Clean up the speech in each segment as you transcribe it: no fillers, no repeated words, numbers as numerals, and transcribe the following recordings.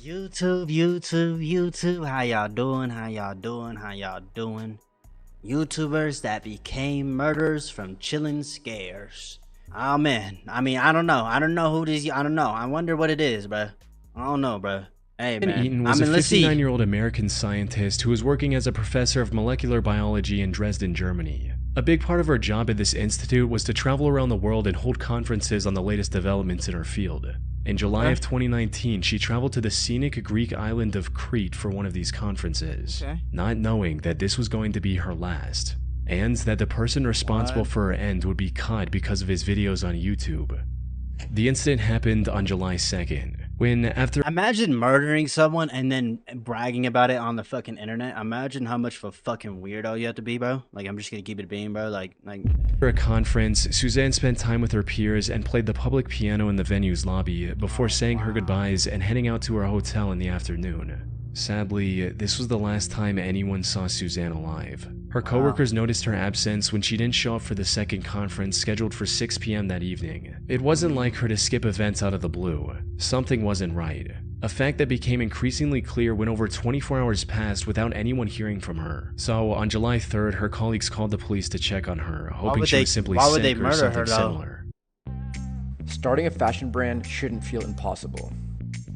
YouTube, how y'all doing? How y'all doing? YouTubers that became murderers from chilling scares. Oh man, I mean, I don't know who this, I don't know. I wonder what it is, bro. I don't know, bro. Hey man, Eaton was a 59-year-old American scientist who was working as a professor of molecular biology in Dresden, Germany. A big part of her job at this institute was to travel around the world and hold conferences on the latest developments in her field. In July of 2019, she traveled to the scenic Greek island of Crete for one of these conferences, not knowing that this was going to be her last, and that the person responsible for her end would be caught because of his videos on YouTube. The incident happened on July 2nd, when after— Imagine murdering someone and then bragging about it on the fucking internet. Imagine how much of a fucking weirdo you have to be, bro. Like, I'm just gonna keep it being, bro. Like After a conference, Suzanne spent time with her peers and played the public piano in the venue's lobby before saying her goodbyes and heading out to her hotel in the afternoon. Sadly, this was the last time anyone saw Suzanne alive. Her coworkers noticed her absence when she didn't show up for the second conference scheduled for 6 p.m. that evening. It wasn't like her to skip events out of the blue. Something wasn't right. A fact that became increasingly clear when over 24 hours passed without anyone hearing from her. So on July 3rd, her colleagues called the police to check on her, hoping she was simply sick or something similar. Starting a fashion brand shouldn't feel impossible.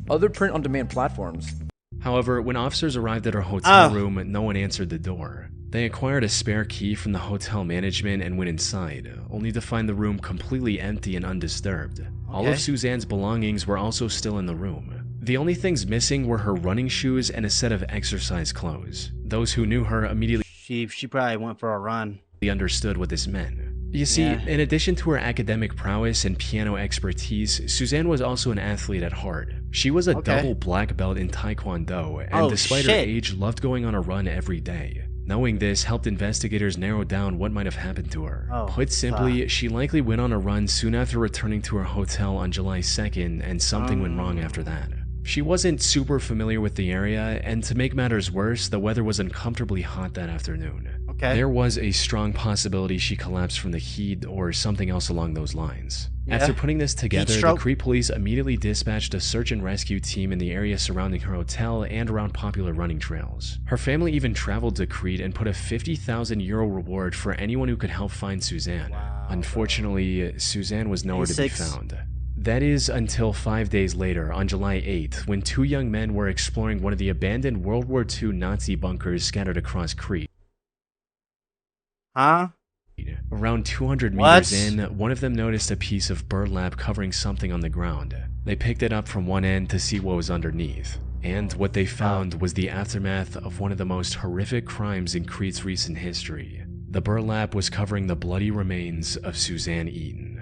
Other print-on-demand platforms. However, when officers arrived at her hotel room, no one answered the door. They acquired a spare key from the hotel management and went inside, only to find the room completely empty and undisturbed. All of Suzanne's belongings were also still in the room. The only things missing were her running shoes and a set of exercise clothes. Those who knew her immediately— She probably went for a run. Understood what this meant. You see, in addition to her academic prowess and piano expertise, Suzanne was also an athlete at heart. She was a double black belt in Taekwondo, and despite her age, loved going on a run every day. Knowing this helped investigators narrow down what might have happened to her. Put simply, she likely went on a run soon after returning to her hotel on July 2nd, and something went wrong after that. She wasn't super familiar with the area, and to make matters worse, the weather was uncomfortably hot that afternoon. There was a strong possibility she collapsed from the heat or something else along those lines. After putting this together, the Crete police immediately dispatched a search and rescue team in the area surrounding her hotel and around popular running trails. Her family even traveled to Crete and put a €50,000 reward for anyone who could help find Suzanne. Unfortunately, Suzanne was nowhere to be found. That is until 5 days later, on July 8th, when two young men were exploring one of the abandoned World War II Nazi bunkers scattered across Crete. Around 200 meters in, one of them noticed a piece of burlap covering something on the ground. They picked it up from one end to see what was underneath, and what they found was the aftermath of one of the most horrific crimes in Crete's recent history. The burlap was covering the bloody remains of Suzanne Eaton.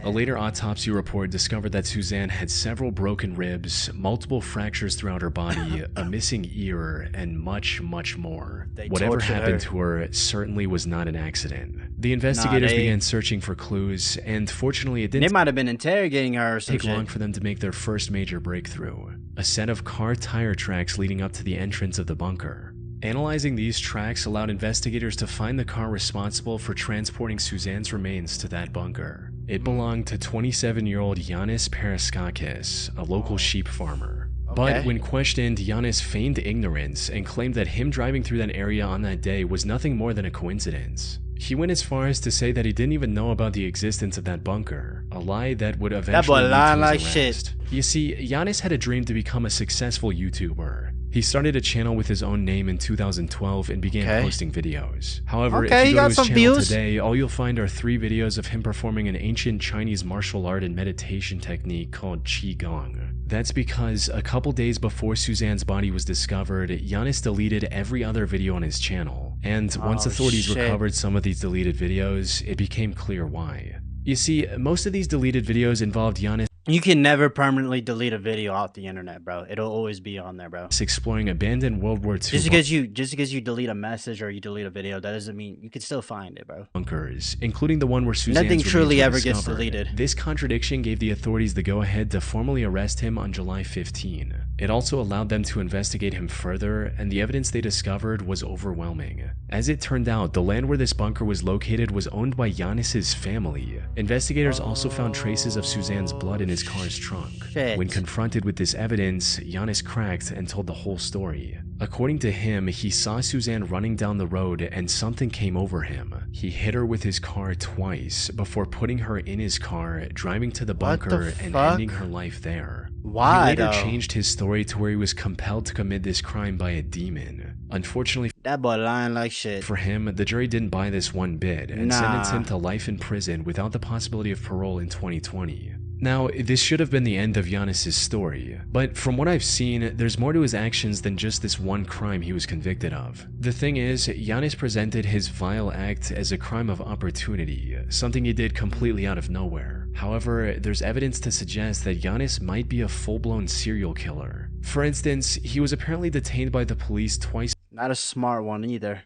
A later autopsy report discovered that Suzanne had several broken ribs, multiple fractures throughout her body, a missing ear, and much, much more. Whatever happened to her certainly was not an accident. The investigators began searching for clues, and fortunately it didn't— They might have been interrogating her or some take long for them to make their first major breakthrough. A set of car tire tracks leading up to the entrance of the bunker. Analyzing these tracks allowed investigators to find the car responsible for transporting Suzanne's remains to that bunker. It belonged to 27-year-old Yanis Paraskakis, a local sheep farmer. But when questioned, Yanis feigned ignorance and claimed that him driving through that area on that day was nothing more than a coincidence. He went as far as to say that he didn't even know about the existence of that bunker, a lie that would eventually lead to his arrest. You see, Yanis had a dream to become a successful YouTuber. He started a channel with his own name in 2012 and began posting videos. However, if you go to his channel today, all you'll find are 3 videos of him performing an ancient Chinese martial art and meditation technique called Qigong. That's because a couple days before Suzanne's body was discovered, Yanis deleted every other video on his channel. And once authorities recovered some of these deleted videos, it became clear why. You see, most of these deleted videos involved Yanis— You can never permanently delete a video off the internet, bro. It'll always be on there, bro. Exploring abandoned World War II just because you delete a message or you delete a video, that doesn't mean you can still find it, bro. Bunkers, including the one where Suzanne's nothing truly ever discovered. gets deleted. This contradiction gave the authorities the go-ahead to formally arrest him on July 15. It also allowed them to investigate him further, and the evidence they discovered was overwhelming. As it turned out, the land where this bunker was located was owned by Yanis's family. Investigators also found traces of Suzanne's blood in his car's trunk. Shit. When confronted with this evidence, Giannis cracked and told the whole story. According to him, he saw Suzanne running down the road and something came over him. He hit her with his car twice before putting her in his car, driving to the bunker and ending her life there. Why, he later though? changed his story to where he was compelled to commit this crime by a demon. Unfortunately, that boy lying like shit. For him, the jury didn't buy this one bit and sentenced him to life in prison without the possibility of parole in 2020. Now, this should have been the end of Giannis' story, but from what I've seen, there's more to his actions than just this one crime he was convicted of. The thing is, Giannis presented his vile act as a crime of opportunity, something he did completely out of nowhere. However, there's evidence to suggest that Giannis might be a full-blown serial killer. For instance, he was apparently detained by the police twice. Not a smart one either.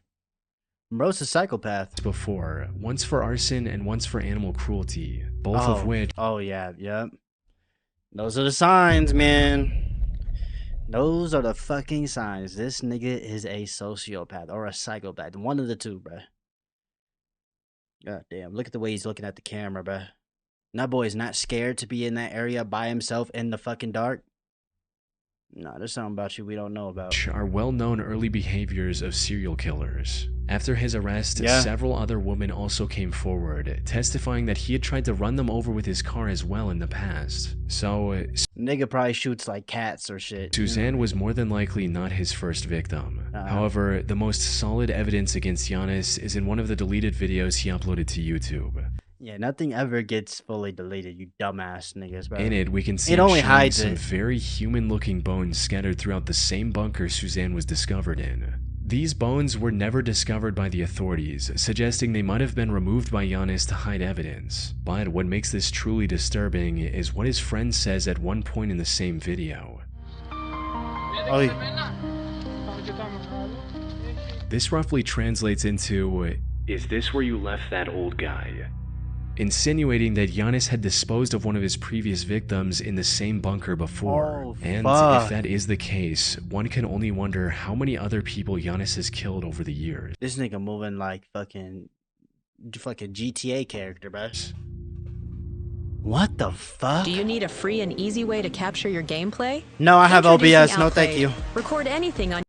Bro's a psychopath. Before, once for arson and once for animal cruelty, both of which... Oh yeah, yep. Those are the signs, man. Those are the fucking signs. This nigga is a sociopath or a psychopath. One of the two, bruh. God damn, look at the way he's looking at the camera, bruh. That boy is not scared to be in that area by himself in the fucking dark. Nah, there's something about you we don't know about. Are well-known early behaviors of serial killers. After his arrest, several other women also came forward, testifying that he had tried to run them over with his car as well in the past. So, nigga probably shoots like cats or shit. Suzanne was more than likely not his first victim. However, the most solid evidence against Giannis is in one of the deleted videos he uploaded to YouTube. Yeah, nothing ever gets fully deleted, you dumbass niggas, bro. In it, we can see some very human-looking bones scattered throughout the same bunker Suzanne was discovered in. These bones were never discovered by the authorities, suggesting they might have been removed by Giannis to hide evidence. But what makes this truly disturbing is what his friend says at one point in the same video. This roughly translates into, "Is this where you left that old guy?" Insinuating that Giannis had disposed of one of his previous victims in the same bunker before. And if that is the case, one can only wonder how many other people Giannis has killed over the years. This nigga moving like fucking GTA character, bro. What the fuck? Do you need a free and easy way to capture your gameplay? No, I have OBS. No, thank you. Record anything on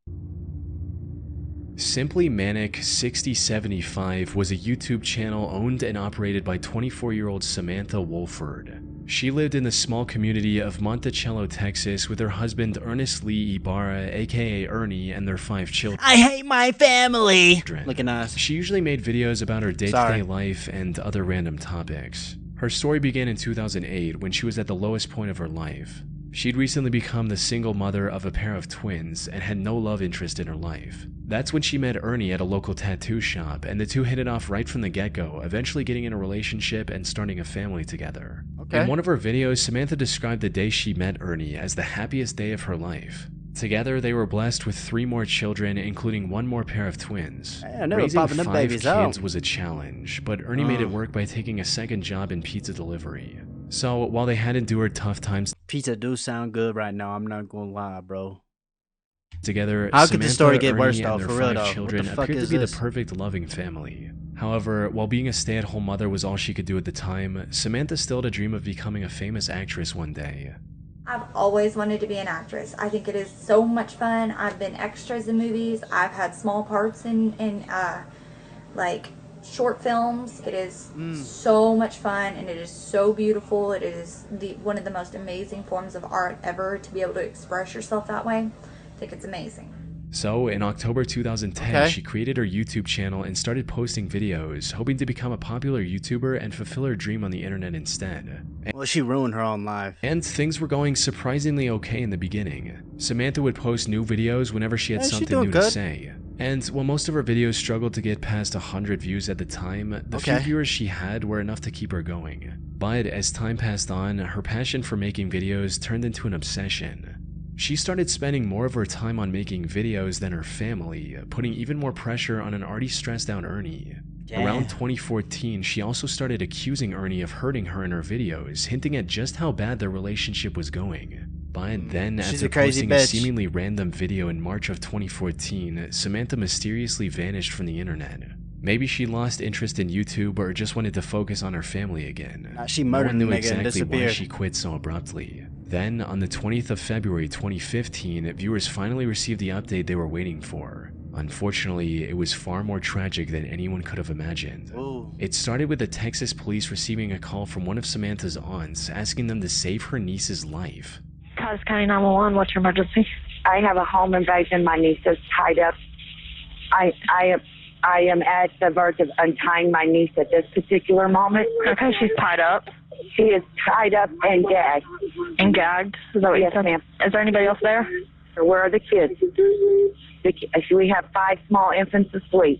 Simply Manic 6075 was a YouTube channel owned and operated by 24-year-old Samantha Wolford. She lived in the small community of Monticello, Texas with her husband Ernest Lee Ibarra, aka Ernie, and their 5 children. I hate my family! Looking at us. She usually made videos about her day-to-day life and other random topics. Her story began in 2008 when she was at the lowest point of her life. She'd recently become the single mother of a pair of twins and had no love interest in her life. That's when she met Ernie at a local tattoo shop, and the two hit it off right from the get-go, eventually getting in a relationship and starting a family together. In one of her videos, Samantha described the day she met Ernie as the happiest day of her life. Together, they were blessed with 3 more children, including 1 more pair of twins. Raising 5 kids was a challenge, but Ernie made it work by taking a second job in pizza delivery. So, while they had endured tough times... Pizza do sound good right now, I'm not gonna lie, bro. Together, how could the story get Ernie, worse, though, and their for real, 5 though? children What the fuck appeared is to be this? the perfect loving family. However, while being a stay-at-home mother was all she could do at the time, Samantha still had a dream of becoming a famous actress one day. I've always wanted to be an actress. I think it is so much fun. I've been extras in movies. I've had small parts in like short films. It is so much fun, and it is so beautiful. It is one of the most amazing forms of art ever, to be able to express yourself that way. I think it's amazing. So, in October 2010, she created her YouTube channel and started posting videos, hoping to become a popular YouTuber and fulfill her dream on the internet instead. Well, she ruined her own life. And things were going surprisingly okay in the beginning. Samantha would post new videos whenever she had something new to say. And while most of her videos struggled to get past 100 views at the time, the few viewers she had were enough to keep her going. But as time passed on, her passion for making videos turned into an obsession. She started spending more of her time on making videos than her family, putting even more pressure on an already stressed out Ernie. Around 2014, she also started accusing Ernie of hurting her in her videos, hinting at just how bad their relationship was going. But then, after posting a seemingly random video in March of 2014, Samantha mysteriously vanished from the internet. Maybe she lost interest in YouTube or just wanted to focus on her family again. She No murdered one knew the nigga and exactly why disappeared. she quit so abruptly. Then, on the 20th of February 2015, viewers finally received the update they were waiting for. Unfortunately, it was far more tragic than anyone could have imagined. Ooh. It started with the Texas police receiving a call from one of Samantha's aunts asking them to save her niece's life. Cause County 911, what's your emergency? I have a home invasion. My niece is tied up. I am at the verge of untying my niece at this particular moment. Okay, she's tied up. She is tied up and gagged. And gagged? Is that what Yes, you said? ma'am. Is there anybody else there? Where are the kids? We have 5 small infants asleep.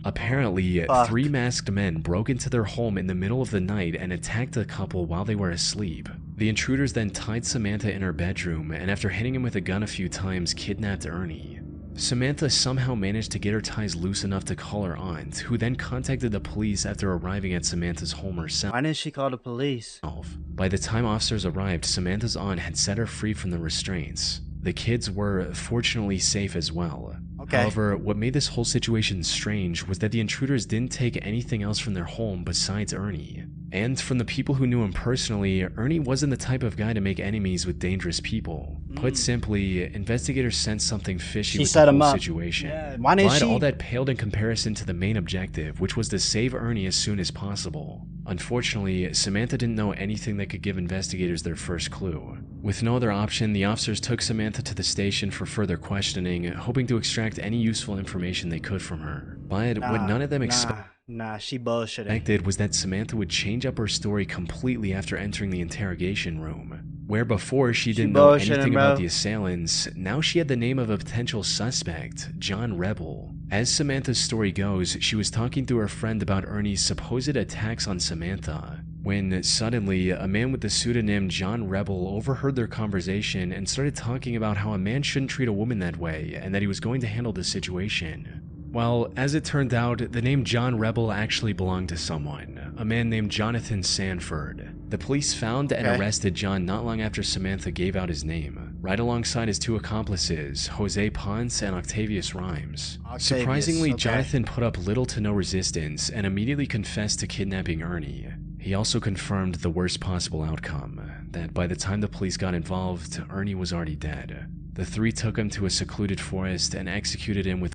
Apparently, Fuck. 3 masked men broke into their home in the middle of the night and attacked the couple while they were asleep. The intruders then tied Samantha in her bedroom and after hitting him with a gun a few times, kidnapped Ernie. Samantha somehow managed to get her ties loose enough to call her aunt, who then contacted the police after arriving at Samantha's home herself. Why didn't she call the police? By the time officers arrived, Samantha's aunt had set her free from the restraints. The kids were fortunately safe as well. Okay. However, what made this whole situation strange was that the intruders didn't take anything else from their home besides Ernie. And from the people who knew him personally, Ernie wasn't the type of guy to make enemies with dangerous people. Put simply, investigators sensed something fishy She with set the him whole up. situation. Yeah, why didn't But she- all that paled in comparison to the main objective, which was to save Ernie as soon as possible. Unfortunately, Samantha didn't know anything that could give investigators their first clue. With no other option, the officers took Samantha to the station for further questioning, hoping to extract any useful information they could from her. But what none of them Nah, she bullshitting. expected was that Samantha would change up her story completely after entering the interrogation room. Where before she didn't know bullshitting, anything bro. about the assailants, now she had the name of a potential suspect, John Rebel. As Samantha's story goes, she was talking to her friend about Ernie's supposed attacks on Samantha, when suddenly a man with the pseudonym John Rebel overheard their conversation and started talking about how a man shouldn't treat a woman that way and that he was going to handle the situation. Well, as it turned out, the name John Rebel actually belonged to someone, a man named Jonathan Sanford. The police found and arrested John not long after Samantha gave out his name, right alongside his 2 accomplices, Jose Ponce and Octavius Rhymes. Surprisingly, Jonathan put up little to no resistance and immediately confessed to kidnapping Ernie. He also confirmed the worst possible outcome, that by the time the police got involved, Ernie was already dead. The 3 took him to a secluded forest and executed him with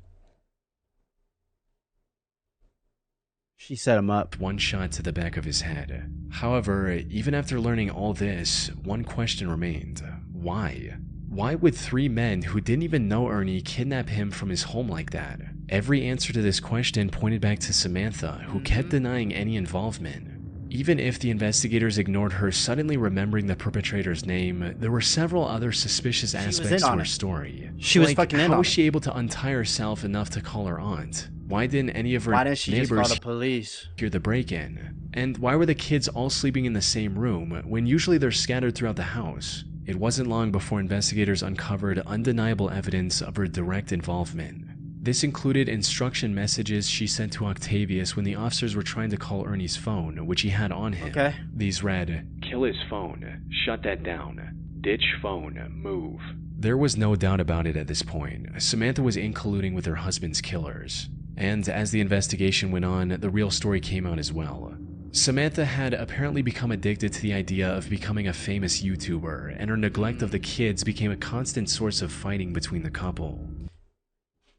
She set him up. 1 shot to the back of his head. However, even after learning all this, one question remained. Why? Why would 3 men who didn't even know Ernie kidnap him from his home like that? Every answer to this question pointed back to Samantha, who kept denying any involvement. Even if the investigators ignored her suddenly remembering the perpetrator's name, there were several other suspicious aspects to her story. She was fucking in How on was it. she able to untie herself enough to call her aunt? Why didn't any of her Why didn't she just call neighbors the police? hear the break-in? And why were the kids all sleeping in the same room when usually they're scattered throughout the house? It wasn't long before investigators uncovered undeniable evidence of her direct involvement. This included instruction messages she sent to Octavius when the officers were trying to call Ernie's phone, which he had on him. Okay. These read, "Kill his phone, shut that down, ditch phone, move." There was no doubt about it at this point. Samantha was in colluding with her husband's killers. And as the investigation went on, the real story came out as well. Samantha had apparently become addicted to the idea of becoming a famous YouTuber, and her neglect of the kids became a constant source of fighting between the couple.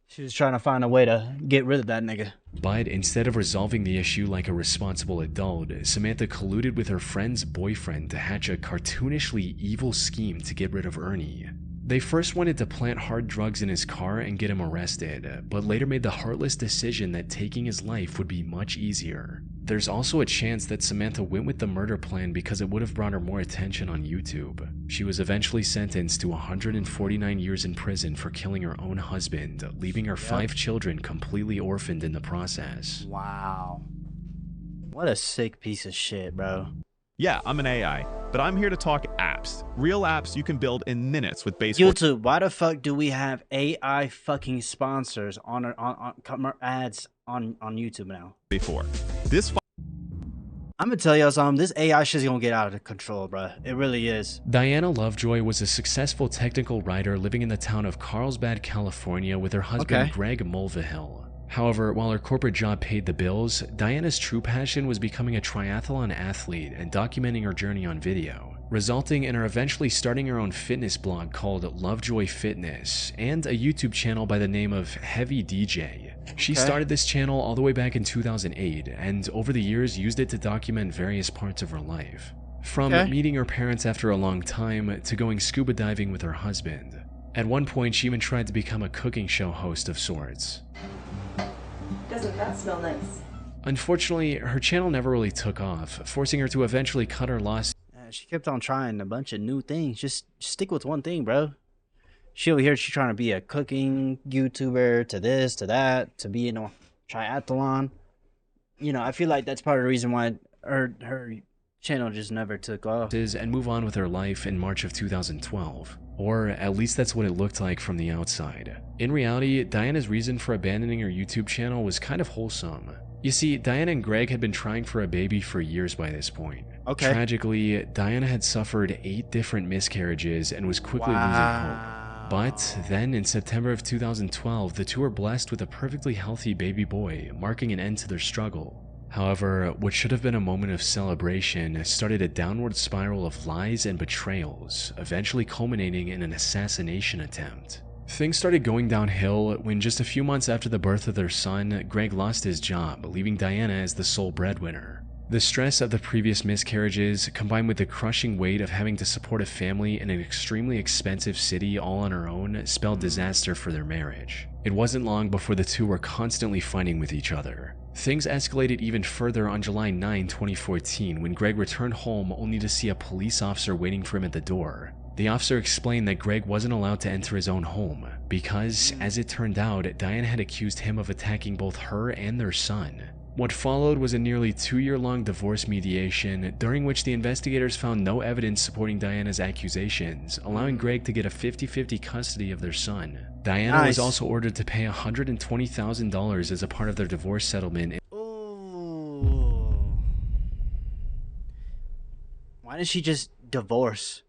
She was trying to find a way to get rid of that nigga. But instead of resolving the issue like a responsible adult, Samantha colluded with her friend's boyfriend to hatch a cartoonishly evil scheme to get rid of Ernie. They first wanted to plant hard drugs in his car and get him arrested, but later made the heartless decision that taking his life would be much easier. There's also a chance that Samantha went with the murder plan because it would have brought her more attention on YouTube. She was eventually sentenced to 149 years in prison for killing her own husband, leaving her 5 children completely orphaned in the process. Wow. What a sick piece of shit, bro. Yeah, I'm an AI, but I'm here to talk apps. Real apps you can build in minutes with basic YouTube, why the fuck do we have AI fucking sponsors on ads on YouTube now? before. This I'm gonna tell y'all something. This AI shit's gonna get out of control, bro. It really is. Diana Lovejoy was a successful technical writer living in the town of Carlsbad, California with her husband Okay. Greg Mulvihill. However, while her corporate job paid the bills, Diana's true passion was becoming a triathlon athlete and documenting her journey on video, resulting in her eventually starting her own fitness blog called Lovejoy Fitness and a YouTube channel by the name of Heavy DJ. She started this channel all the way back in 2008 and over the years used it to document various parts of her life. From meeting her parents after a long time to going scuba diving with her husband. At one point, she even tried to become a cooking show host of sorts. Doesn't that smell nice? Unfortunately, her channel never really took off, forcing her to eventually cut her losses. She kept on trying a bunch of new things. Just stick with one thing, bro. She over here, she's trying to be a cooking YouTuber, to this, to that, to be in a triathlon. You know, I feel like that's part of the reason why her channel just never took off. And move on with her life in March of 2012. Or at least that's what it looked like from the outside. In reality, Diana's reason for abandoning her YouTube channel was kind of wholesome. You see, Diana and Greg had been trying for a baby for years by this point. Tragically, Diana had suffered 8 different miscarriages and was quickly losing hope. But then in September of 2012, the two were blessed with a perfectly healthy baby boy, marking an end to their struggle. However, what should have been a moment of celebration started a downward spiral of lies and betrayals, eventually culminating in an assassination attempt. Things started going downhill when just a few months after the birth of their son, Greg lost his job, leaving Diana as the sole breadwinner. The stress of the previous miscarriages, combined with the crushing weight of having to support a family in an extremely expensive city all on her own, spelled disaster for their marriage. It wasn't long before the two were constantly fighting with each other. Things escalated even further on July 9, 2014, when Greg returned home only to see a police officer waiting for him at the door. The officer explained that Greg wasn't allowed to enter his own home because, as it turned out, Diana had accused him of attacking both her and their son. What followed was a nearly 2-year-long divorce mediation, during which the investigators found no evidence supporting Diana's accusations, allowing Greg to get a 50-50 custody of their son. Diana was also ordered to pay $120,000 as a part of their divorce settlement. Ooh. Why didn't she just divorce?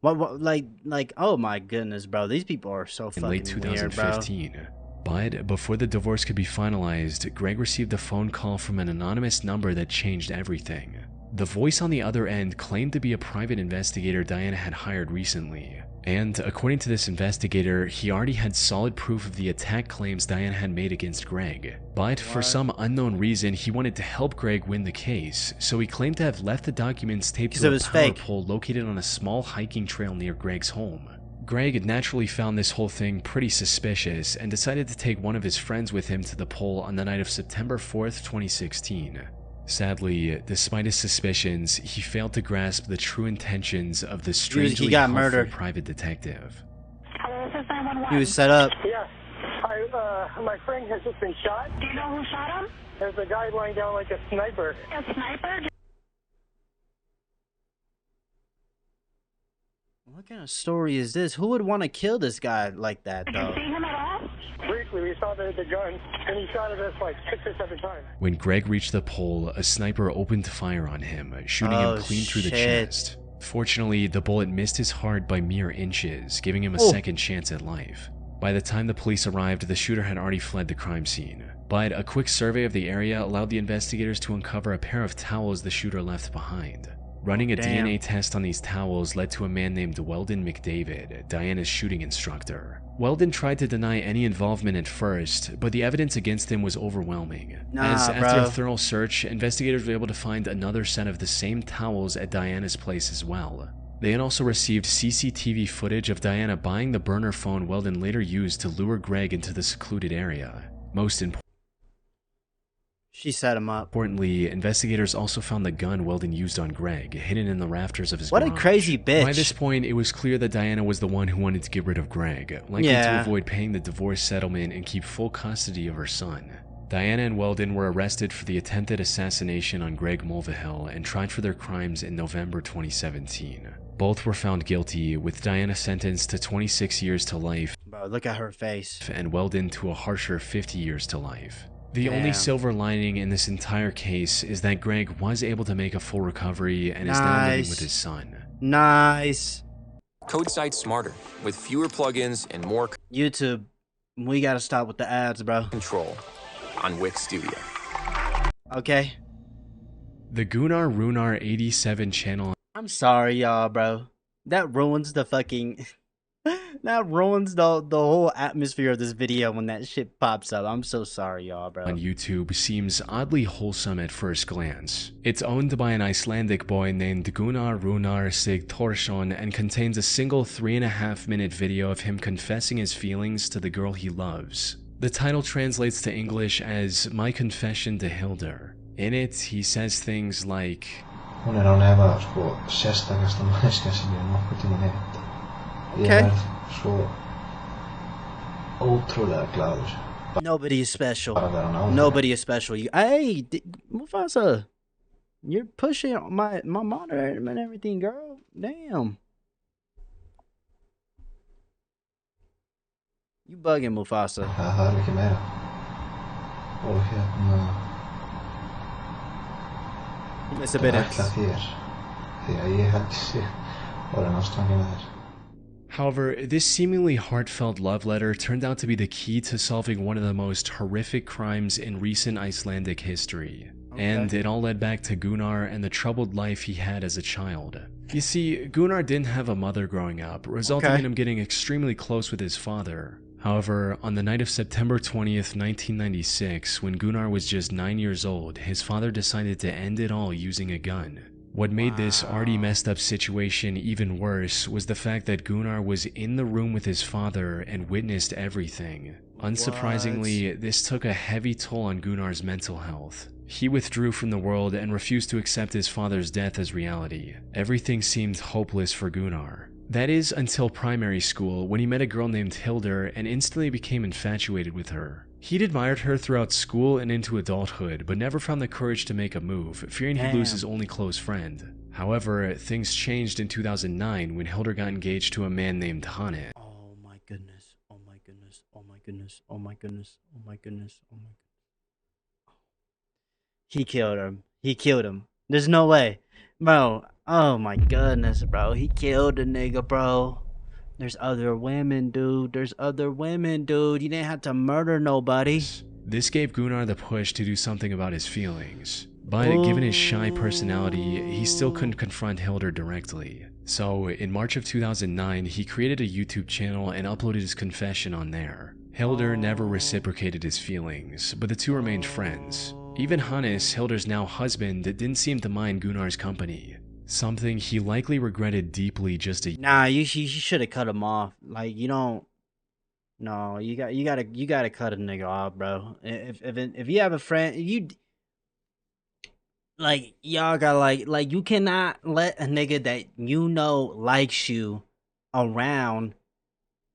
What like, oh my goodness, bro. These people are so fucking weird, bro. In late 2015. But before the divorce could be finalized, Greg received a phone call from an anonymous number that changed everything. The voice on the other end claimed to be a private investigator Diana had hired recently. And according to this investigator, he already had solid proof of the attack claims Diana had made against Greg. But for some unknown reason, he wanted to help Greg win the case, so he claimed to have left the documents taped to a power pole located on a small hiking trail near Greg's home. Greg naturally found this whole thing pretty suspicious and decided to take one of his friends with him to the pole on the night of September 4th, 2016. Sadly, despite his suspicions, he failed to grasp the true intentions of the strangely helpful private detective. He was set up. Yeah, my friend has just been shot. Do you know who shot him? There's a guy lying down like a sniper. A sniper? What kind of story is this? Who would want to kill this guy like that, though? Did you see him at all? Briefly, we saw the gun, and he shot at us like 6 or 7 times. When Greg reached the pole, a sniper opened fire on him, shooting him clean through the chest. Fortunately, the bullet missed his heart by mere inches, giving him a second chance at life. By the time the police arrived, the shooter had already fled the crime scene. But a quick survey of the area allowed the investigators to uncover a pair of towels the shooter left behind. Running a DNA test on these towels led to a man named Weldon McDavid, Diana's shooting instructor. Weldon tried to deny any involvement at first, but the evidence against him was overwhelming. After a thorough search, investigators were able to find another set of the same towels at Diana's place as well. They had also received CCTV footage of Diana buying the burner phone Weldon later used to lure Greg into the secluded area. She set him up. Importantly, investigators also found the gun Weldon used on Greg, hidden in the rafters of his garage. What a crazy bitch. By this point, it was clear that Diana was the one who wanted to get rid of Greg, likely to avoid paying the divorce settlement and keep full custody of her son. Diana and Weldon were arrested for the attempted assassination on Greg Mulvihill and tried for their crimes in November 2017. Both were found guilty, with Diana sentenced to 26 years to life. Bro, look at her face. And Weldon to a harsher 50 years to life. The only silver lining in this entire case is that Greg was able to make a full recovery and is now living with his son. Nice. Code site smarter, with fewer plugins and more YouTube, we gotta stop with the ads, bro. Control. on Wix Studio. Okay. The Gunnar Runar 87 channel. I'm sorry, y'all, bro. That ruins the fucking... that ruins the whole atmosphere of this video when that shit pops up. I'm so sorry, y'all, bro. On YouTube seems oddly wholesome at first glance. It's owned by an Icelandic boy named Gunnar Runar Sigthorsson and contains a single 3.5-minute video of him confessing his feelings to the girl he loves. The title translates to English as My Confession to Hildur. In it, he says things like, Hún á nefna sérstakasta manneskja sem ég nokkuð tímann hitt. Ég verð svo ótrúlega glaður. Nobody is special. Nobody is special. Hey, Mufasa, you're pushing my monitor and everything, girl. Damn. You bugging, Mufasa. Það þarf ekki meira. Og It's a bit However, this seemingly heartfelt love letter turned out to be the key to solving one of the most horrific crimes in recent Icelandic history. And it all led back to Gunnar and the troubled life he had as a child. You see, Gunnar didn't have a mother growing up, resulting in him getting extremely close with his father. However, on the night of September 20th, 1996, when Gunnar was just 9 years old, his father decided to end it all using a gun. What made this already messed up situation even worse was the fact that Gunnar was in the room with his father and witnessed everything. Unsurprisingly, this took a heavy toll on Gunnar's mental health. He withdrew from the world and refused to accept his father's death as reality. Everything seemed hopeless for Gunnar. That is until primary school, when he met a girl named Hildur and instantly became infatuated with her. He'd admired her throughout school and into adulthood, but never found the courage to make a move, fearing he'd lose his only close friend. However, things changed in 2009 when Hildur got engaged to a man named Hannes. Oh my goodness, oh my goodness, oh my goodness, oh my goodness, oh my goodness, oh my goodness. He killed him. He killed him. There's no way. Bro, oh my goodness, bro. He killed the nigga, bro. There's other women, dude. There's other women, dude. You didn't have to murder nobody. This gave Gunnar the push to do something about his feelings. But given his shy personality, he still couldn't confront Hildur directly. So, in March of 2009, he created a YouTube channel and uploaded his confession on there. Hildur never reciprocated his feelings, but the two remained friends. Even Hannes, Hildur's now husband, didn't seem to mind Gunnar's company. Something he likely regretted deeply just a... Nah, you should have cut him off. Like, you don't... No, you gotta cut a nigga off, bro. If you have a friend, you... Like, y'all got like, you cannot let a nigga that you know likes you around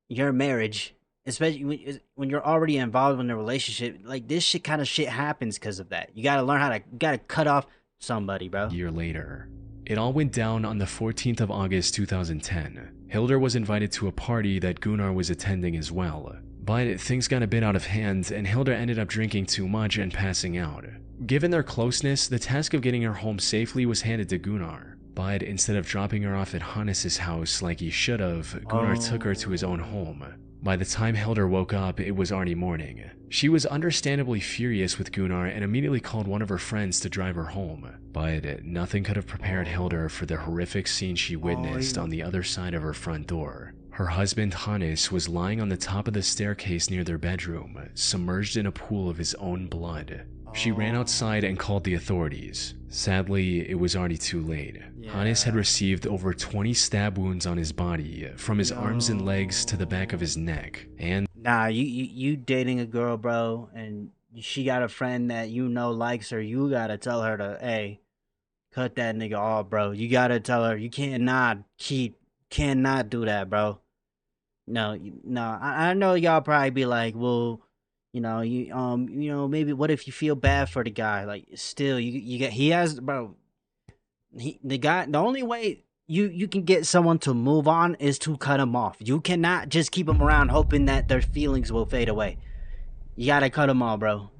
your marriage. Especially when you're already involved in a relationship. Like, this kind of shit happens because of that. You gotta learn how to, cut off somebody, bro. A year later. It all went down on the 14th of August 2010. Hildur was invited to a party that Gunnar was attending as well. But things got a bit out of hand and Hildur ended up drinking too much and passing out. Given their closeness, the task of getting her home safely was handed to Gunnar. But instead of dropping her off at Hannes' house like he should have, Gunnar took her to his own home. By the time Hildur woke up, it was already morning. She was understandably furious with Gunnar and immediately called one of her friends to drive her home. But nothing could have prepared Hildur for the horrific scene she witnessed on the other side of her front door. Her husband Hannes was lying on the top of the staircase near their bedroom, submerged in a pool of his own blood. She ran outside and called the authorities. Sadly, it was already too late. Hannes had received over 20 stab wounds on his body, from his arms and legs to the back of his neck, and... Nah, you dating a girl, bro, and she got a friend that you know likes her, you gotta tell her to, hey, cut that nigga off, bro. You gotta tell her, you cannot do that, bro. No, I know y'all probably be like, well... You know, maybe what if you feel bad for the guy? Like, still, he has, bro. The only way you can get someone to move on is to cut him off. You cannot just keep him around hoping that their feelings will fade away. You gotta cut him off, bro.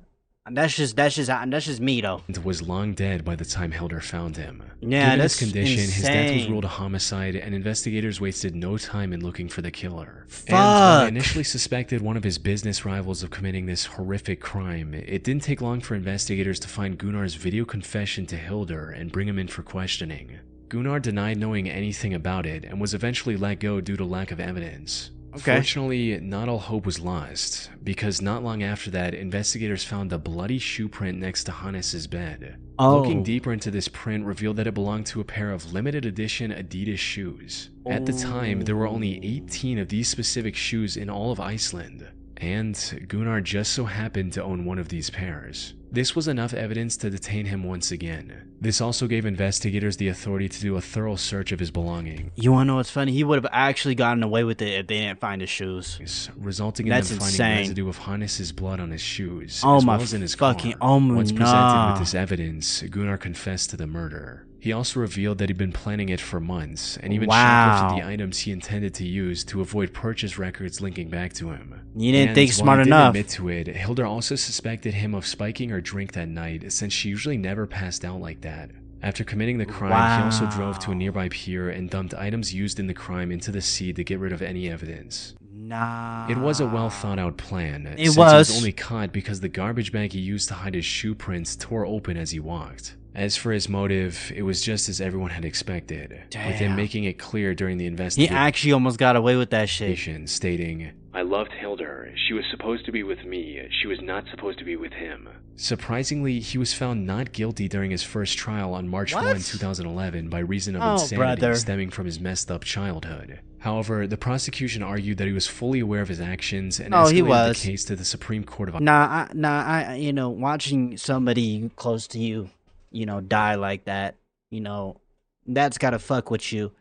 That's just me though. Was long dead by the time Hilder found him. Yeah, Given that's his condition, his death was insane. ruled a homicide, and investigators wasted no time in looking for the killer. Fuck. And while they initially suspected one of his business rivals of committing this horrific crime, it didn't take long for investigators to find Gunnar's video confession to Hilder and bring him in for questioning. Gunnar denied knowing anything about it and was eventually let go due to lack of evidence. Okay. Fortunately, not all hope was lost, because not long after that, investigators found a bloody shoe print next to Hannes's bed. Oh. Looking deeper into this print revealed that it belonged to a pair of limited edition Adidas shoes. At the time, there were only 18 of these specific shoes in all of Iceland, and Gunnar just so happened to own one of these pairs. This was enough evidence to detain him once again. This also gave investigators the authority to do a thorough search of his belongings. You wanna know what's funny? He would have actually gotten away with it if they didn't find his shoes. Resulting in That's them finding insane. residue of Hannes's blood on his shoes, Oh as my well as in his fucking- car. oh my Once presented nah. with this evidence, Gunnar confessed to the murder. He also revealed that he'd been planning it for months, and even Wow. shoplifted the items he intended to use to avoid purchase records linking back to him. You didn't And think while smart he didn't enough. admit to it, Hilder also suspected him of spiking her drink that night, since she usually never passed out like that. After committing the crime, he also drove to a nearby pier and dumped items used in the crime into the sea to get rid of any evidence. Nah. It was a well thought out plan. It since was. He was only caught because the garbage bag he used to hide his shoe prints tore open as he walked. As for his motive, it was just as everyone had expected, with him Damn. making it clear during the He investigation. actually almost got away with that shit. Stating, "I loved Hilder. She was supposed to be with me. She was not supposed to be with him." Surprisingly, he was found not guilty during his first trial on March 1, 2011 by reason of Oh, insanity brother. stemming from his messed up childhood. However, the prosecution argued that he was fully aware of his actions and Oh, he escalated was. the case to the Supreme Court of I you know, watching somebody close to you, you know, die like that, you know, that's gotta fuck with you.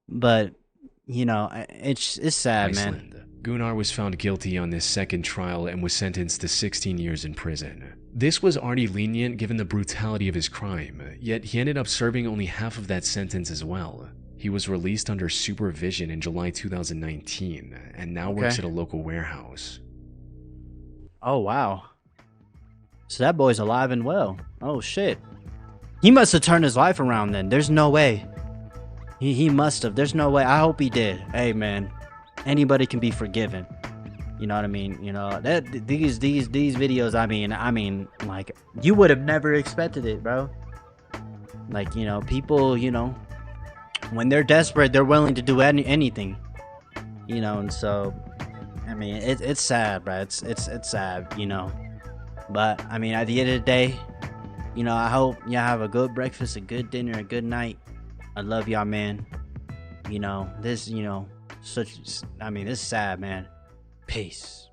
But, you know, it's sad, man. Iceland. Gunnar was found guilty on this second trial and was sentenced to 16 years in prison. This was already lenient given the brutality of his crime, yet he ended up serving only half of that sentence as well. He was released under supervision in July 2019 and now works Okay. at a local warehouse. Oh, wow. So that boy's alive and well. Oh, shit. He must have turned his life around then. There's no way. He must have. There's no way. I hope he did. Hey, man. Anybody can be forgiven. You know what I mean? You know, that these videos, I mean, like, you would have never expected it, bro. Like, you know, people, you know, when they're desperate, they're willing to do anything. You know, and so, I mean, it's sad, bro. It's sad, you know. But, I mean, at the end of the day, you know, I hope y'all have a good breakfast, a good dinner, a good night. I love y'all, man. You know, this, you know, this is sad, man. Peace.